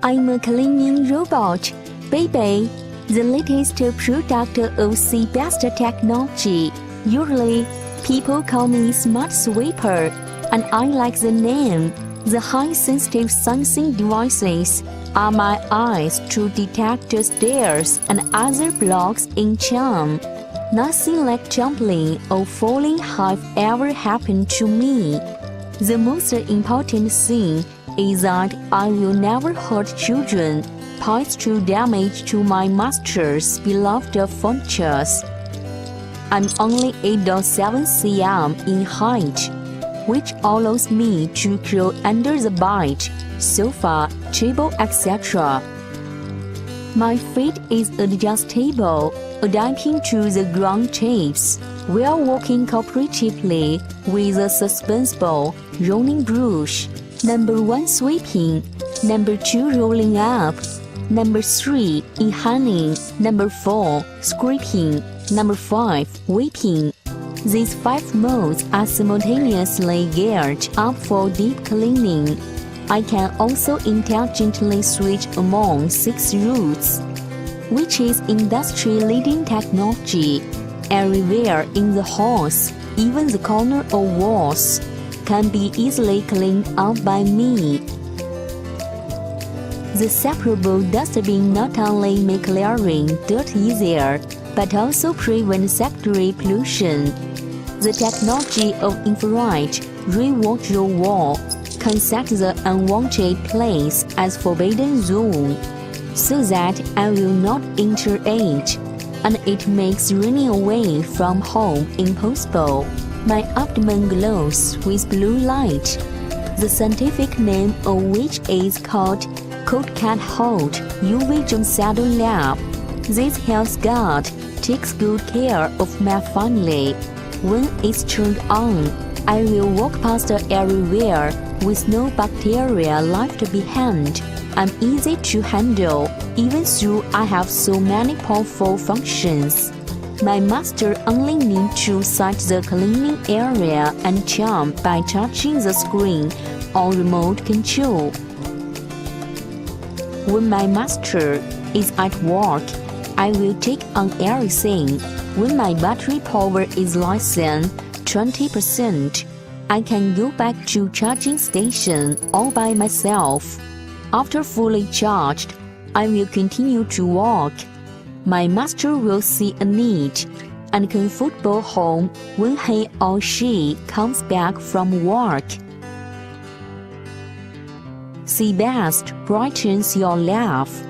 I'm a cleaning robot, baby, the latest product of C561 technology. Usually, people call me Smart Sweeper, and I like the name. The high-sensitive sensing devices are my eyes to detect stairs and other blocks in jam. Nothing like jumping or falling have ever happened to me. The most important thing is that I will never hurt children, pose true damage to my master's beloved furniture. I'm only 8.7 cm in height, which allows me to crawl under the bed, sofa, table, etc. My feet is adjustable, adapting to the ground shapes, while walking cooperatively with a suspensible rolling brush. Number 1 sweeping, number 2 rolling up, number 3 inhaling, number 4 scraping, number 5 whipping. These 5 modes are simultaneously geared up for deep cleaning. I can also intelligently switch among 6 routes, which is industry-leading technology. Everywhere in the house, even the corner or walls, can be easily cleaned up by me. The separable dustbin not only make clearing dirt easier, but also prevent secondary pollution. The technology of infrared rainwater wall can set the unwanted place as forbidden zone, so that I will not enter it, and it makes running away from home impossible. My abdomen glows with blue light, the scientific name of which is called Cold Cat Hold UV Jump Shadow Lab. This health guard takes good care of my family. When it's turned on, I will walk past everywhere with no bacteria left behind. I'm easy to handle, even though I have so many powerful functions. My master only needs to set the cleaning area and jump by touching the screen or remote control. When my master is at work, I will take on everything. When my battery power is less than 20%, I can go back to charging station all by myself. After fully charged, I will continue to walk. My master will see a neat and comfortable home when he or she comes back from work. C561 brightens your life.